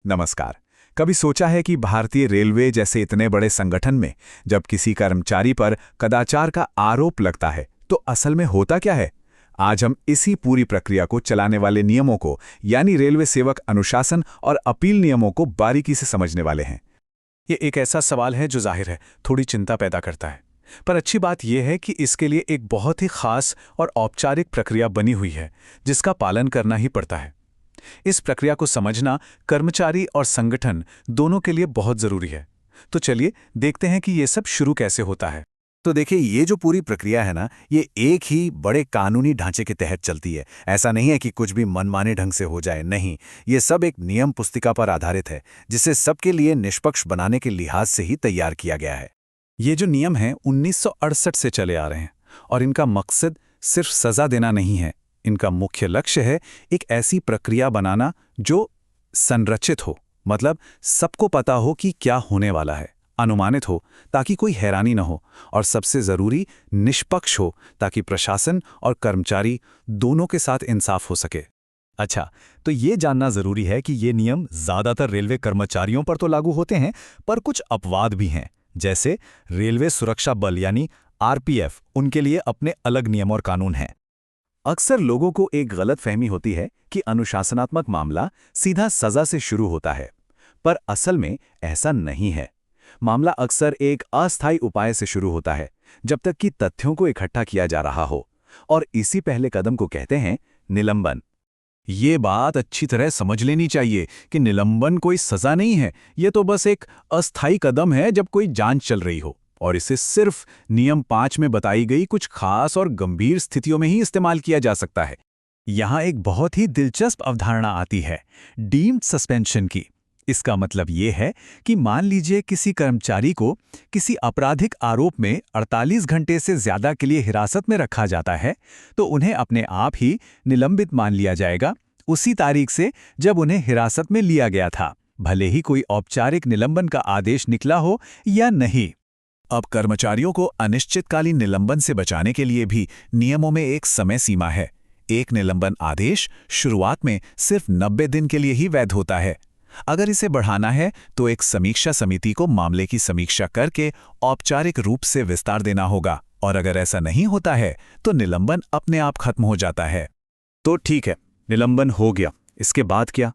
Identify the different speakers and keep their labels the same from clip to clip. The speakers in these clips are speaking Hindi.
Speaker 1: नमस्कार। कभी सोचा है कि भारतीय रेलवे जैसे इतने बड़े संगठन में जब किसी कर्मचारी पर कदाचार का आरोप लगता है तो असल में होता क्या है? आज हम इसी पूरी प्रक्रिया को चलाने वाले नियमों को यानी रेलवे सेवक अनुशासन और अपील नियमों को बारीकी से समझने वाले हैं।
Speaker 2: ये एक ऐसा सवाल है जो जाहिर है थोड़ी चिंता पैदा करता है। पर अच्छी बात यह है कि इसके लिए एक बहुत ही खास और औपचारिक प्रक्रिया बनी हुई है जिसका पालन करना ही पड़ता है। इस प्रक्रिया को समझना कर्मचारी और संगठन दोनों के लिए बहुत जरूरी है। तो चलिए देखते हैं कि ये सब शुरू कैसे होता है।
Speaker 3: तो देखिए, ये जो पूरी प्रक्रिया है ना, ये एक ही बड़े कानूनी ढांचे के तहत चलती है। ऐसा नहीं है कि कुछ भी मनमाने ढंग से हो जाए, नहीं। ये सब एक नियम पुस्तिका पर आधारित है जिसे सबके लिए निष्पक्ष बनाने के लिहाज से ही तैयार किया गया है।
Speaker 2: ये जो नियम हैं 1968 से चले आ रहे हैं और इनका मकसद सिर्फ सजा देना नहीं है। इनका मुख्य लक्ष्य है एक ऐसी प्रक्रिया बनाना जो संरचित हो, मतलब सबको पता हो कि क्या होने वाला है, अनुमानित हो ताकि कोई हैरानी न हो, और सबसे जरूरी निष्पक्ष हो ताकि प्रशासन और कर्मचारी दोनों के साथ इंसाफ हो सके।
Speaker 4: अच्छा, तो ये जानना जरूरी है कि ये नियम ज्यादातर रेलवे कर्मचारियों पर तो लागू होते हैं, पर कुछ अपवाद भी हैं। जैसे रेलवे सुरक्षा बल यानी आरपीएफ, उनके लिए अपने अलग नियम और कानून हैं।
Speaker 3: अक्सर लोगों को एक गलत फहमी होती है कि अनुशासनात्मक मामला सीधा सजा से शुरू होता है, पर असल में ऐसा नहीं है। मामला अक्सर एक अस्थायी उपाय से शुरू होता है जब तक कि तथ्यों को इकट्ठा किया जा रहा हो, और इसी पहले कदम को कहते हैं निलंबन।
Speaker 2: ये बात अच्छी तरह समझ लेनी चाहिए कि निलंबन कोई सजा नहीं है। ये तो बस एक अस्थायी कदम है जब कोई जांच चल रही हो, और इसे सिर्फ नियम 5 में बताई गई कुछ खास और गंभीर स्थितियों में ही इस्तेमाल किया जा सकता है।
Speaker 4: यहाँ एक बहुत ही दिलचस्प अवधारणा आती है, डीम्ड सस्पेंशन की। इसका मतलब ये है कि मान लीजिए किसी कर्मचारी को किसी आपराधिक आरोप में 48 घंटे से ज्यादा के लिए हिरासत में रखा जाता है, तो उन्हें अपने आप ही निलंबित मान लिया जाएगा उसी तारीख से जब उन्हें हिरासत में लिया गया था, भले ही कोई औपचारिक निलंबन का आदेश निकला हो या नहीं।
Speaker 2: अब कर्मचारियों को अनिश्चितकालीन निलंबन से बचाने के लिए भी नियमों में एक समय सीमा है। एक निलंबन आदेश शुरुआत में सिर्फ 90 दिन के लिए ही वैध होता है। अगर इसे बढ़ाना है तो एक समीक्षा समिति को मामले की समीक्षा करके औपचारिक रूप से विस्तार देना होगा, और अगर ऐसा नहीं होता है तो निलंबन अपने आप खत्म हो जाता है।
Speaker 3: तो ठीक है, निलंबन हो गया, इसके बाद क्या?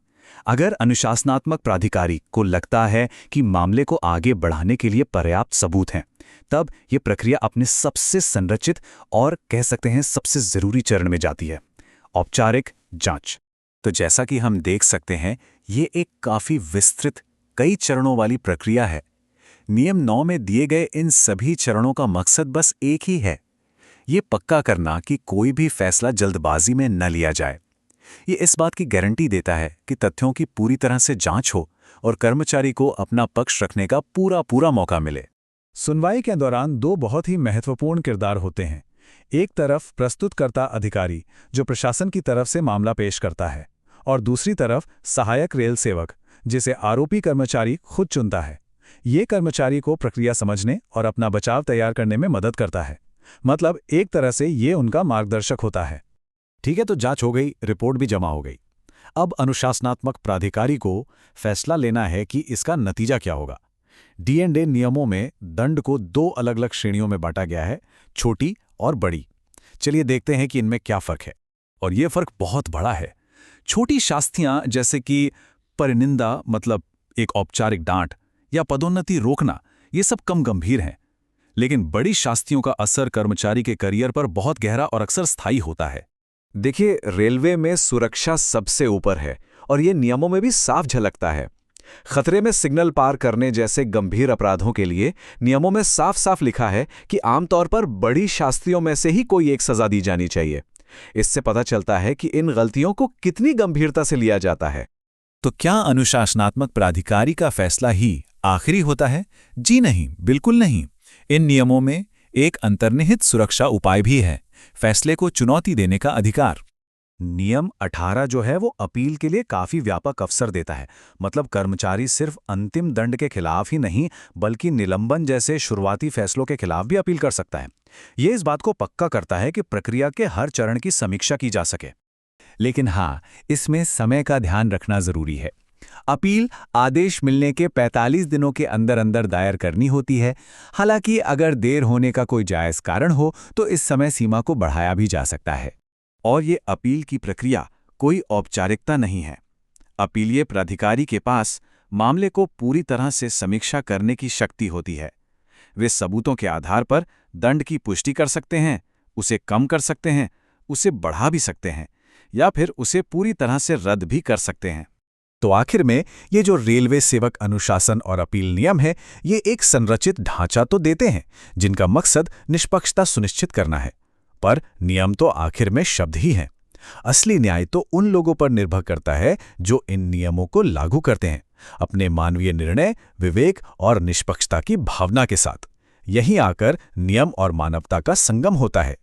Speaker 3: अगर अनुशासनात्मक प्राधिकारी को लगता है कि मामले को आगे बढ़ाने के लिए पर्याप्त सबूत हैं, तब ये प्रक्रिया अपने सबसे संरचित और कह सकते हैं सबसे जरूरी चरण में जाती है, औपचारिक जांच। तो जैसा कि हम देख सकते हैं, ये एक काफी विस्तृत कई चरणों वाली प्रक्रिया है। नियम 9 में दिए गए इन सभी चरणों का मकसद बस एक ही है, ये पक्का करना कि कोई भी फैसला जल्दबाजी में न लिया जाए। ये इस बात की गारंटी देता है कि तथ्यों की पूरी तरह से जांच हो और कर्मचारी को अपना पक्ष रखने का पूरा मौका मिले।
Speaker 2: सुनवाई के दौरान दो बहुत ही महत्वपूर्ण किरदार होते हैं। एक तरफ प्रस्तुतकर्ता अधिकारी जो प्रशासन की तरफ से मामला पेश करता है, और दूसरी तरफ सहायक रेल सेवक जिसे आरोपी कर्मचारी खुद चुनता है। ये कर्मचारी को प्रक्रिया समझने और अपना बचाव तैयार करने में मदद करता है। मतलब एक तरह से ये उनका मार्गदर्शक होता है।
Speaker 4: ठीक है, तो जांच हो गई, रिपोर्ट भी जमा हो गई। अब अनुशासनात्मक प्राधिकारी को फैसला लेना है कि इसका नतीजा क्या होगा। डी&ए नियमों में दंड को 2 अलग-अलग श्रेणियों में बांटा गया है, छोटी और बड़ी। चलिए देखते हैं कि इनमें क्या फर्क है, और ये फर्क बहुत बड़ा है। छोटी शास्तियां जैसे कि परिनिंदा, मतलब एक औपचारिक डांट या पदोन्नति रोकना, ये सब कम गंभीर हैं। लेकिन बड़ी शास्तियों का असर कर्मचारी के करियर पर बहुत गहरा और अक्सर स्थायी होता है।
Speaker 1: देखिए, रेलवे में सुरक्षा सबसे ऊपर है और ये नियमों में भी साफ झलकता है। खतरे में सिग्नल पार करने जैसे गंभीर अपराधों के लिए नियमों में साफ साफ लिखा है कि आमतौर पर बड़ी शास्तियों में से ही कोई एक सजा दी जानी चाहिए। इससे पता चलता है कि इन गलतियों को कितनी गंभीरता से लिया जाता है।
Speaker 4: तो क्या अनुशासनात्मक प्राधिकारी का फैसला ही आखिरी होता है? जी नहीं, बिल्कुल नहीं। इन नियमों में एक अंतर्निहित सुरक्षा उपाय भी है, फैसले को चुनौती देने का अधिकार।
Speaker 3: नियम 18 जो है वो अपील के लिए काफी व्यापक अवसर देता है। मतलब कर्मचारी सिर्फ अंतिम दंड के खिलाफ ही नहीं, बल्कि निलंबन जैसे शुरुआती फैसलों के खिलाफ भी अपील कर सकता है। ये इस बात को पक्का करता है कि प्रक्रिया के हर चरण की समीक्षा की जा सके।
Speaker 4: लेकिन हाँ, इसमें समय का ध्यान रखना जरूरी है।
Speaker 3: अपील आदेश मिलने के 45 दिनों के अंदर अंदर दायर करनी होती है। हालांकि अगर देर होने का कोई जायज़ कारण हो तो इस समय सीमा को बढ़ाया भी जा सकता है।
Speaker 1: और ये अपील की प्रक्रिया कोई औपचारिकता नहीं है। अपीलीय प्राधिकारी के पास मामले को पूरी तरह से समीक्षा करने की शक्ति होती है। वे सबूतों के आधार पर दंड की पुष्टि कर सकते हैं, उसे कम कर सकते हैं, उसे बढ़ा भी सकते हैं या फिर उसे पूरी तरह से रद्द भी कर सकते हैं।
Speaker 4: तो आखिर में ये जो रेलवे सेवक अनुशासन और अपील नियम है, ये एक संरचित ढांचा तो देते हैं जिनका मकसद निष्पक्षता सुनिश्चित करना है, पर नियम तो आखिर में शब्द ही हैं। असली न्याय तो उन लोगों पर निर्भर करता है जो इन नियमों को लागू करते हैं, अपने मानवीय निर्णय, विवेक और निष्पक्षता की भावना के साथ। यहीं आकर नियम और मानवता का संगम होता है।